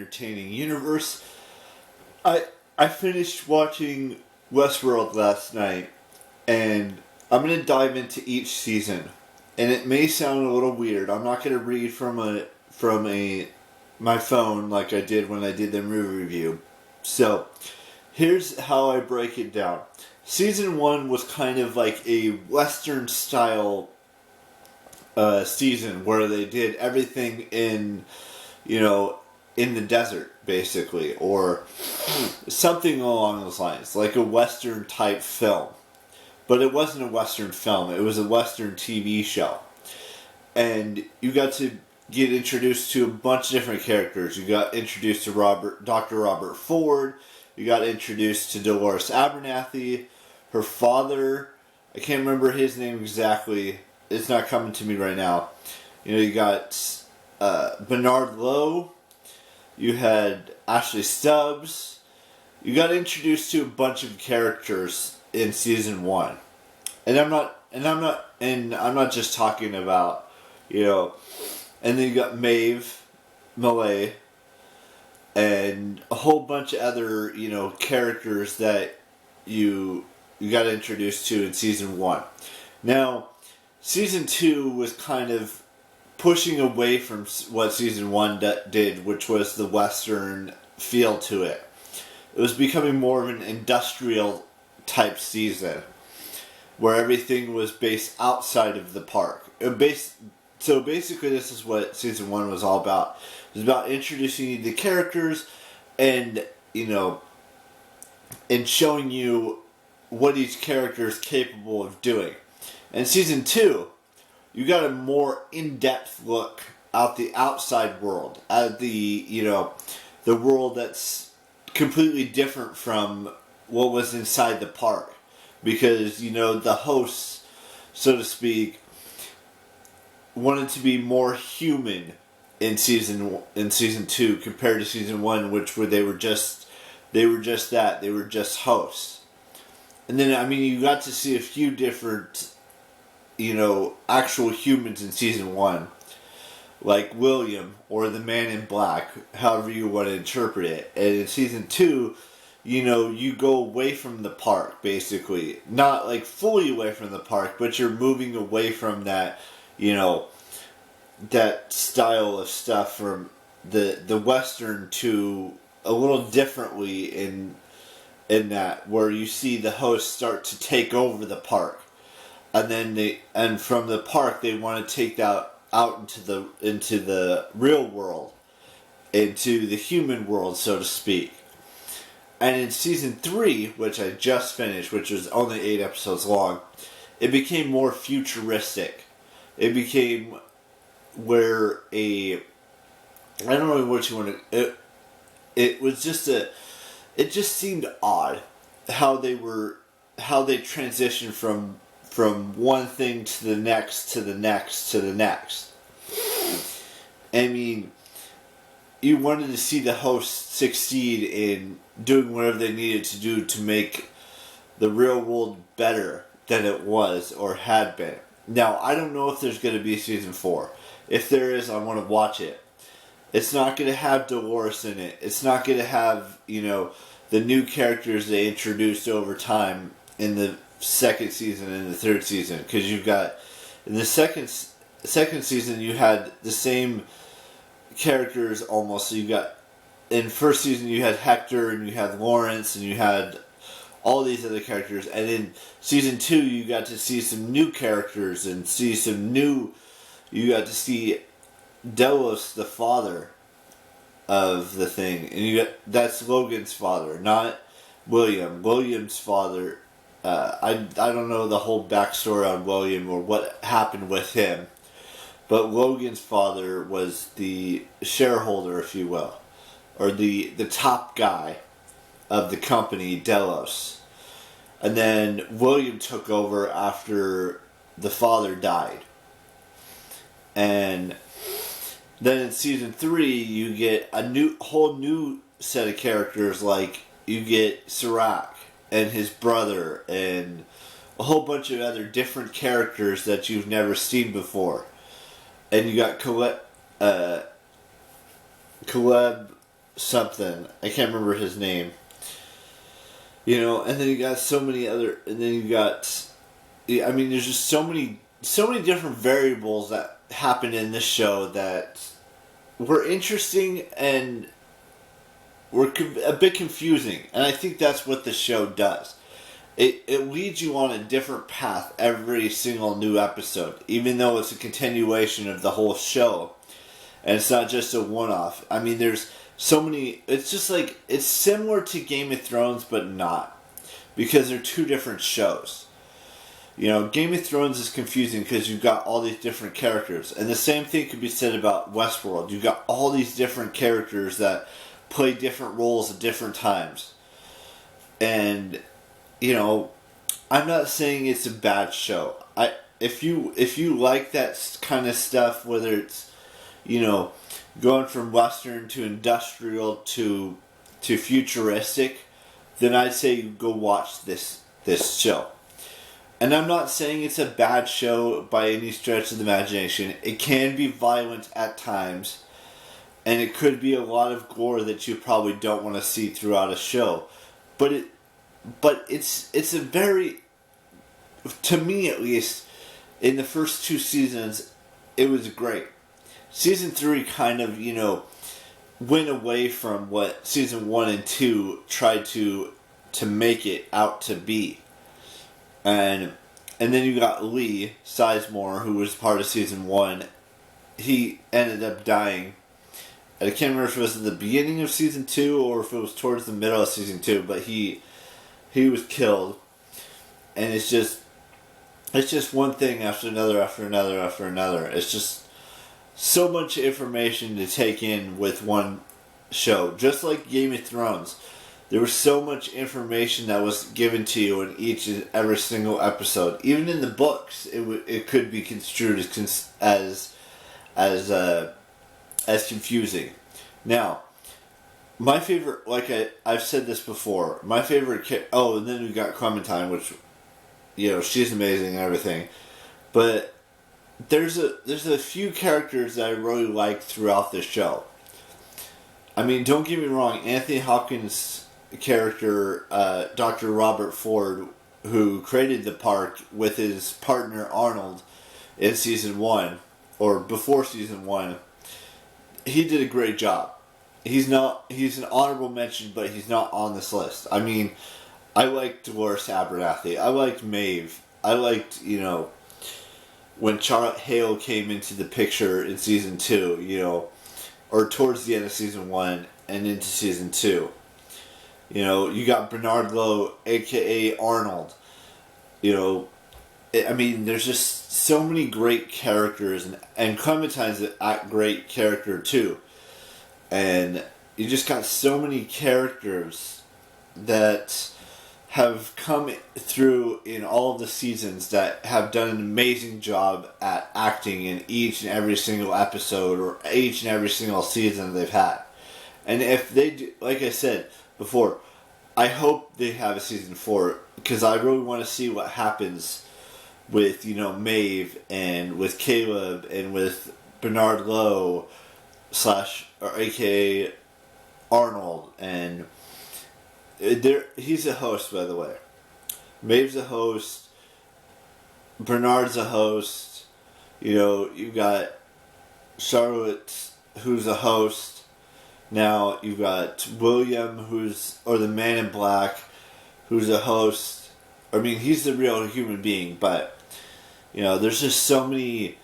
entertaining universe. I finished watching Westworld last night, and I'm going to dive into each season. And it may sound a little weird. I'm not going to read from my phone like I did when I did the movie review. So, here's how I break it down. Season 1 was kind of like a Western style season where they did everything in the desert, basically, or something along those lines, like a Western type film. But it wasn't a Western film, it was a Western TV show. And you got to get introduced to a bunch of different characters. You got introduced to Dr. Robert Ford, you got introduced to Dolores Abernathy, her father, I can't remember his name exactly, it's not coming to me right now. You got Bernard Lowe, you had Ashley Stubbs. You got introduced to a bunch of characters in season 1, and I'm not just talking about, and then you got Maeve, Malay, and a whole bunch of other characters that you got introduced to in season 1. Now, season 2 was kind of pushing away from what season 1 did, which was the Western feel to it. It was becoming more of an industrial type season, where everything was based outside of the park. So basically this is what season 1 was all about. It was about introducing you to the characters and, and showing you what each character is capable of doing. And season 2, you got a more in-depth look at the outside world, at the world that's completely different from what was inside the park, because the hosts, so to speak, wanted to be more human in season 2 compared to season 1, which they were just hosts. And then you got to see a few different actual humans in season 1, like William or the Man in Black, however you want to interpret it. And in season 2, you go away from the park, basically. Not like fully away from the park, but you're moving away from that, that style of stuff from the Western to a little differently in that, where you see the hosts start to take over the park. And then from the park they want to take that out into the real world, into the human world, so to speak. And in season 3, which I just finished, which was only 8 episodes long, it became more futuristic. It became where I don't know what you want to. It was just it just seemed odd how they transitioned from one thing to the next, to the next, to the next. You wanted to see the hosts succeed in doing whatever they needed to do to make the real world better than it was or had been. Now, I don't know if there's going to be a season 4. If there is, I want to watch it. It's not going to have Dolores in it. It's not going to have, the new characters they introduced over time in the second season and the third season, because you've got in the second season you had the same characters almost. So you got in first season you had Hector and you had Lawrence and you had all these other characters, and in season 2 you got to see some new characters and you got to see Delos, the father of the thing, and that's Logan's father, not William. William's father. I don't know the whole backstory on William or what happened with him, but Logan's father was the shareholder, if you will, or the top guy of the company, Delos. And then William took over after the father died. And then in season 3, you get a whole new set of characters, like you get Sirac and his brother and a whole bunch of other different characters that you've never seen before. And you got Caleb something. I can't remember his name. You know, and then you got so many other, and then you got, I mean, there's just so many different variables that happened in this show that were interesting and were a bit confusing. And I think that's what the show does. It leads you on a different path every single new episode, even though it's a continuation of the whole show. And it's not just a one-off. I mean, there's so many... It's just like... It's similar to Game of Thrones, but not. Because they're two different shows. You know, Game of Thrones is confusing because you've got all these different characters. And the same thing could be said about Westworld. You've got all these different characters that play different roles at different times. And, you know, I'm not saying it's a bad show. If you like that kind of stuff, whether it's, you know, going from Western to industrial to futuristic, then I'd say you go watch this show. And I'm not saying it's a bad show by any stretch of the imagination. It can be violent at times, and it could be a lot of gore that you probably don't want to see throughout a show. But it's a very, to me at least, in the first two seasons, it was great. Season 3 kind of, you know, went away from what season 1 and 2 tried to make it out to be. And then you got Lee Sizemore, who was part of season 1. He ended up dying. And I can't remember if it was at the beginning of season 2 or if it was towards the middle of season 2, but he was killed. And it's just one thing after another after another after another. It's just so much information to take in with one show. Just like Game of Thrones. There was so much information that was given to you in each and every single episode. Even in the books, it could be construed as confusing. Now, my favorite, like I've said this before, my favorite and then we got Clementine, which, you know, she's amazing and everything. But there's a few characters that I really like throughout the show. I mean, don't get me wrong, Anthony Hopkins' character, Dr. Robert Ford, who created the park with his partner Arnold in season 1, or before season 1, he did a great job. He's an honorable mention, but he's not on this list. I mean, I liked Dolores Abernathy. I liked Maeve. I liked, you know, when Charlotte Hale came into the picture in season 2, you know, or towards the end of season 1 and into season 2. You know, you got Bernard Lowe, a.k.a. Arnold. You know, I mean, there's just so many great characters, and Clementine's a great character too. And you just got so many characters that have come through in all of the seasons that have done an amazing job at acting in each and every single episode or each and every single season they've had. And if they do, like I said before, I hope they have a season 4, because I really want to see what happens with, you know, Maeve and with Caleb and with Bernard Lowe or aka Arnold, and he's a host, by the way. Maeve's a host, Bernard's a host, you know, you got Charlotte, who's a host. Now you've got William, or the Man in Black, who's a host. I mean, he's the real human being, but, you know, there's just so many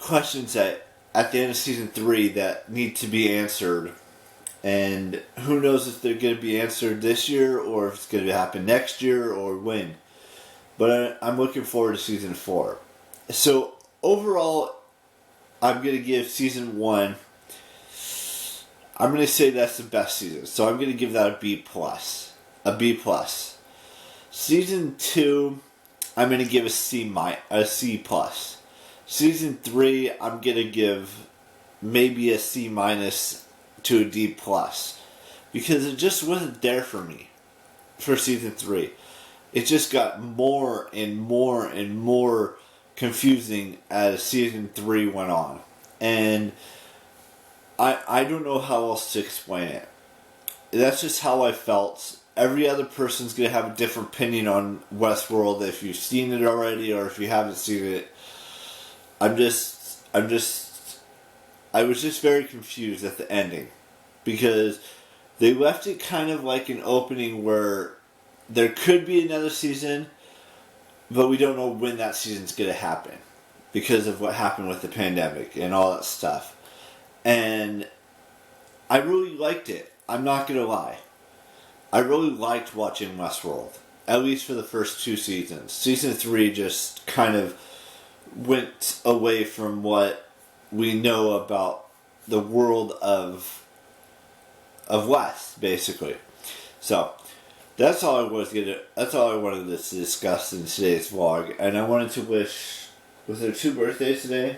questions that at the end of season 3 that need to be answered, and who knows if they're going to be answered this year or if it's going to happen next year or when. But I'm looking forward to season 4. So overall, I'm going to give season 1. I'm going to say that's the best season. So I'm going to give that a B+. A B+. Season 2, I'm going to give a C+. Season 3, I'm going to give maybe a C- to a D+. Because it just wasn't there for me for season 3. It just got more and more and more confusing as season 3 went on. And I don't know how else to explain it. That's just how I felt. Every other person's going to have a different opinion on Westworld if you've seen it already or if you haven't seen it. I was just very confused at the ending. Because they left it kind of like an opening where there could be another season, but we don't know when that season's going to happen. Because of what happened with the pandemic and all that stuff. And I really liked it. I'm not going to lie. I really liked watching Westworld. At least for the first 2 seasons. Season 3 just kind of went away from what we know about the world of West, basically. So, that's all I wanted to discuss in today's vlog. And I wanted to wish... Was there 2 birthdays today?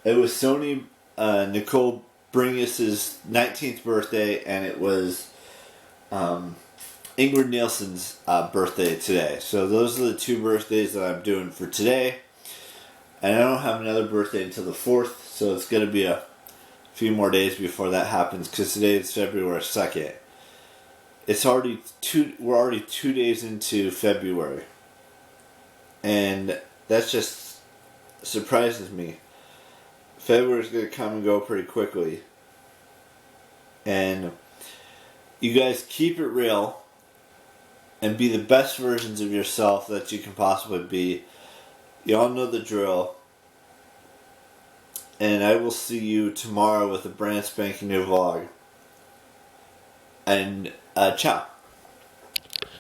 It was Nicole Bringus' 19th birthday, and it was Ingrid Nielsen's birthday today. So those are the 2 birthdays that I'm doing for today. And I don't have another birthday until the 4th, so it's going to be a few more days before that happens, because today is February 2nd. We're already 2 days into February. And that just surprises me. February's going to come and go pretty quickly. And you guys keep it real and be the best versions of yourself that you can possibly be. You all know the drill. And I will see you tomorrow with a brand spanking new vlog. And ciao.